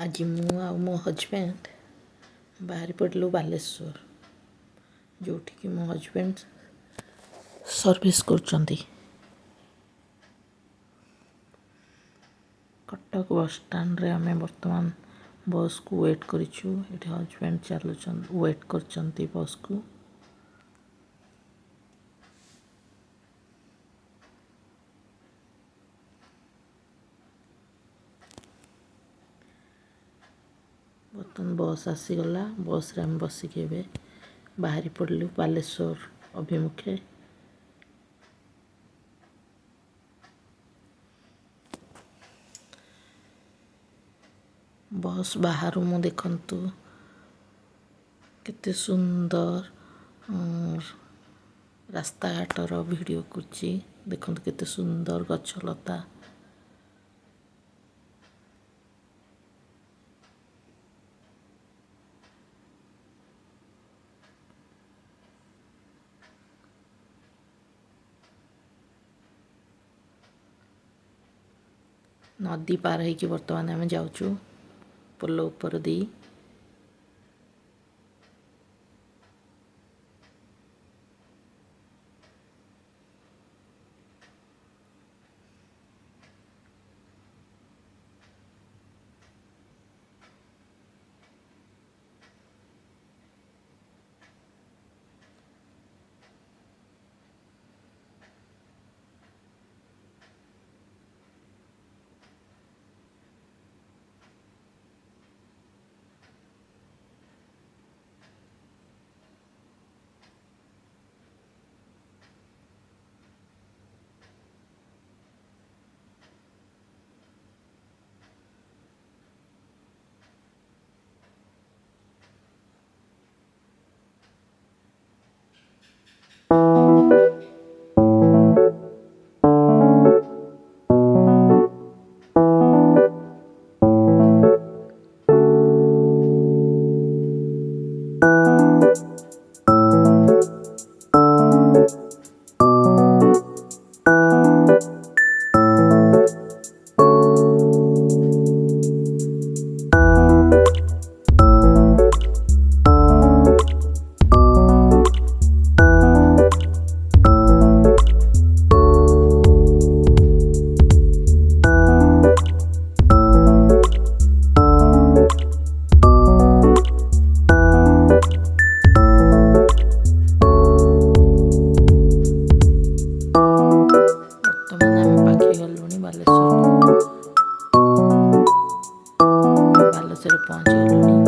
आज मु आ मो हजबैंड बाहरी पड़लु बालेश्वर जोठी कि मो husband service करचंती। Cuttack bus stand रे आमे वर्तमान बस को वेट करिछु। एठी हजबैंड चलुचन वेट करचंती बस को। बर्तमान बस आसीगला। बस रे आम बसिके एबे बाहरी पड़लु बालेश्वर अभिमुखे। बस बाहर मु देखंतु केते सुंदर रास्ता घाटर वीडियो करची। देखंतु केते सुंदर गछ लता। नदी पार है कि वर्तमान आम जाऊँ पोल उपर दी। बालेश्वर पहुँची गलुणी।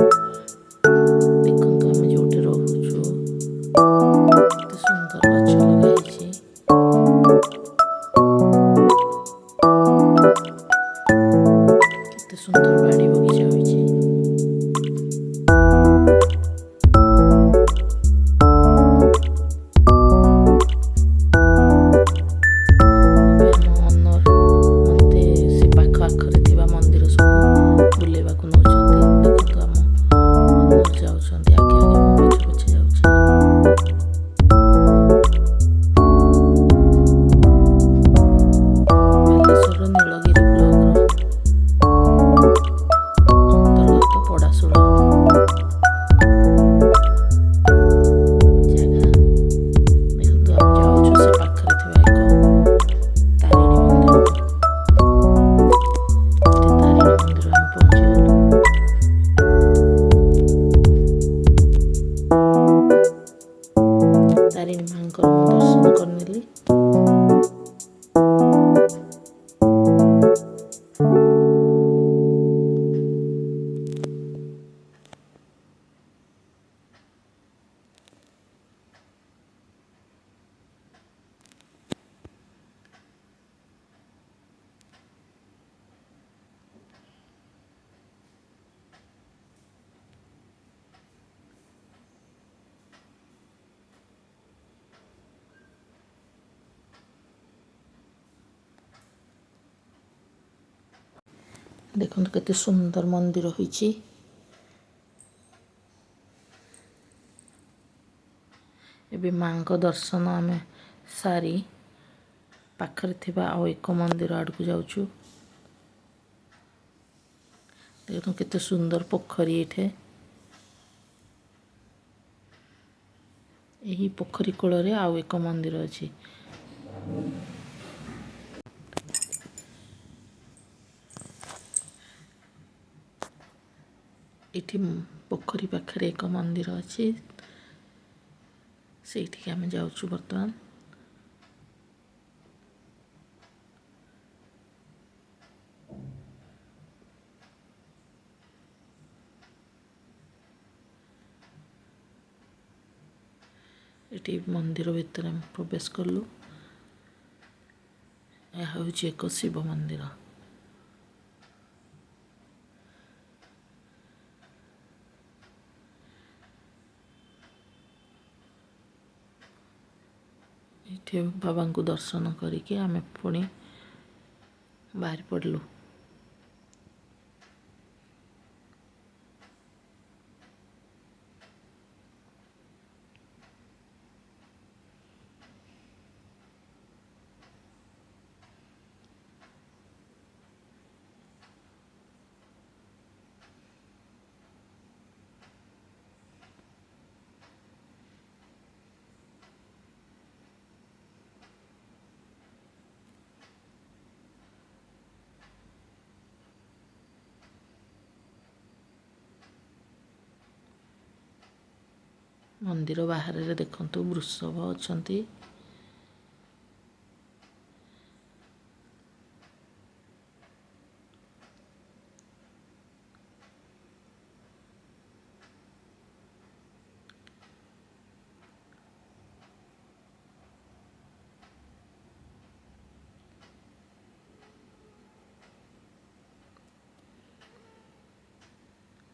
देखंतु आमे जोठी रहूछु केते सुंदर गछ लगाइछि। केते सुंदर बाड़ी बगीचा होइछि। तारिणी मांकर दर्शन करनेली। देखो केते सुंदर मंदिर होइछि। एबे मां को दर्शन आमे सारी पाखरे थिबा आ एक मंदिर आड़ को जाउछु। देखो केते सुंदर पोखरी एठे यही पोखरी कूल आउ एक मंदिर अच्छी इठी पोखरी पाखरे एक मंदिर अच्छी से आम जाऊँ बर्तमान ये मंदिर भितर प्रवेश कलु यह हूँ एक शिव मंदिर ये बाबा को दर्शन करके आम पुणी बाहर पड़लु मंदिर बाहर देखु वृषभ अच्छा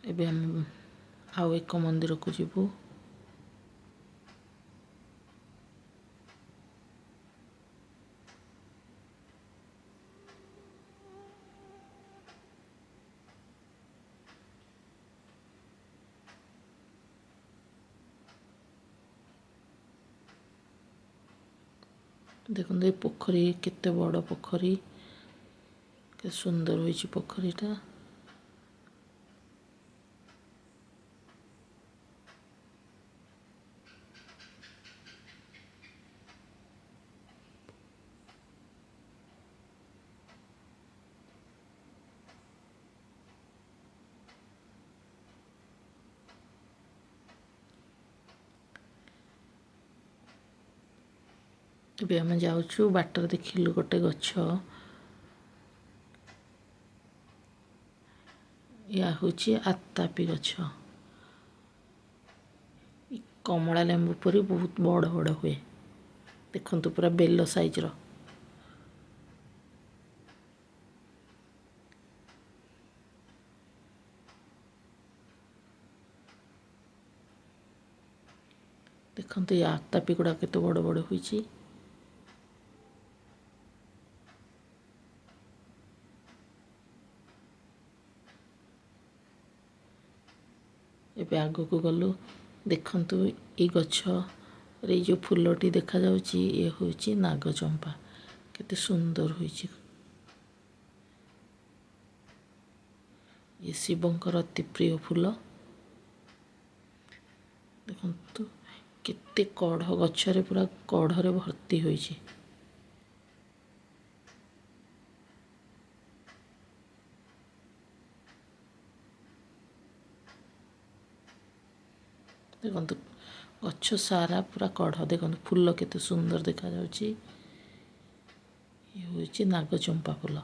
एबे हम आउ एक मंदिर को जीवु देखो ये पोखरी केते बड़ पोखरी के सुंदर होइछि पोखरीटा ଏବେ ଆମେ ଯାଉଛୁ ବାଟରେ ଦେଖିଲୁ ଗୋଟେ ଗଛ या हूँ आतापी गछ कमला लेंबू परी बहुत बड़ बड़ हुए देखु पूरा बेल साइज रो देखु ये आतापी गुड़ा केते बड़ बड़ हुई एबे आगो को गलु देखंतु ये गछ रे जो फूलटी देखा जाउची ये होची नागचंपा केते सुंदर होईची ये शिवंकर अति प्रिय फूल देखंतु केते कढ़ गछरे पूरा कढ़रे भर्ती होईची देखो गछ सारा पूरा कढ़ देखो फूल केते सुंदर देखा जाउची ये होची नागचंपा फूल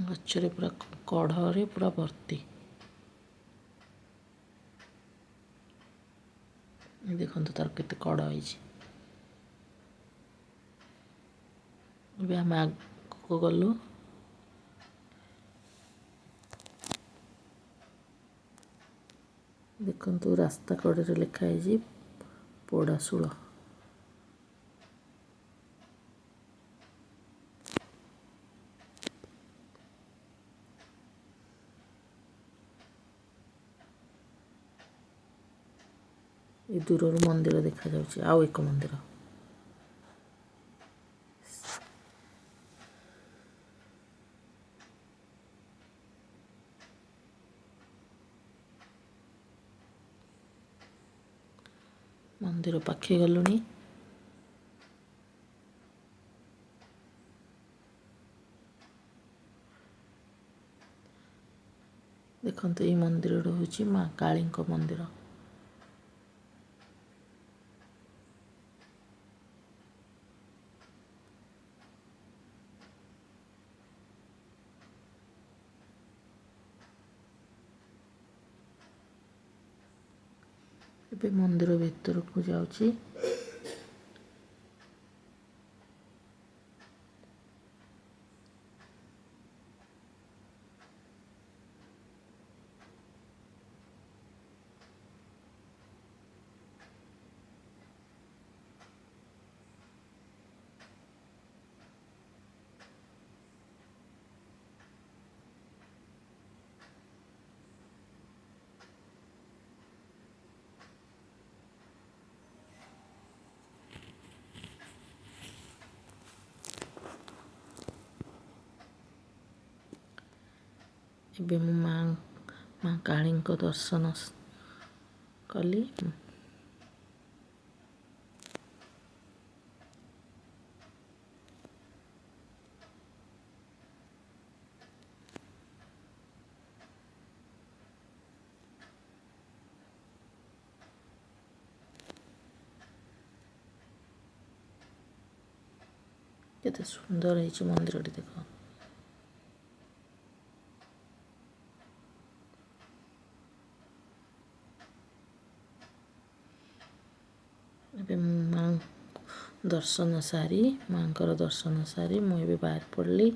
गछरे पूरा कढ़रे पूरा भर्ती देखो तार केते कढ़ होईची एबे हम आगको गलु देखंतु रास्ता कड़े लिखाई जी पोड़ाशूल ये दूर मंदिर देखा जाउची आउ एक मंदिर मंदिर पाखे गलुनी। देखंतु ये मंदिर हूँ माँ काली मंदिर। ଏବେ मंदिर भीतर को जाऊँगी। ଏବେ ମୁଁ माँ काली को दर्शन कली। केते सुंदर है मंदिर टी देख। ଏବେ माँ दर्शन सारी माँ दर्शन सारी मुझे बाहर पड़ली।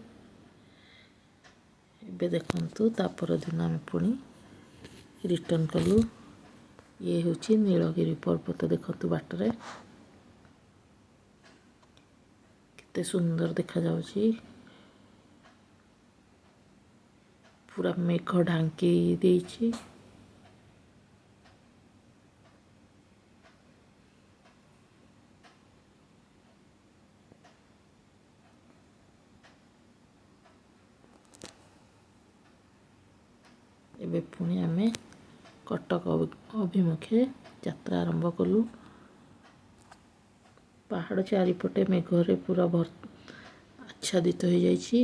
ଏବେ ଦେଖନ୍ତୁ ତା ପରଦିନ ଆମେ ପୁଣି ରିଟର୍ନ କଲୁ। ଇଏ ହେଉଛି ନୀଳଗିରି ପର୍ବତ। ଦେଖନ୍ତୁ ବାଟରେ କେତେ ସୁନ୍ଦର ଦେଖାଯାଉଛି। ପୁରା ମେଘ ଢାଙ୍କି ଦେଇଛି। ଏବେ ପୁଣି ଆମେ କଟକ ଅଭିମୁଖେ ଯାତ୍ରା ଆରମ୍ଭ କଲୁ। ପାହାଡ଼ ଚାରିପଟେ ମେଘରେ ପୁରା ଆଚ୍ଛାଦିତ ହୋଇଯାଇଛି।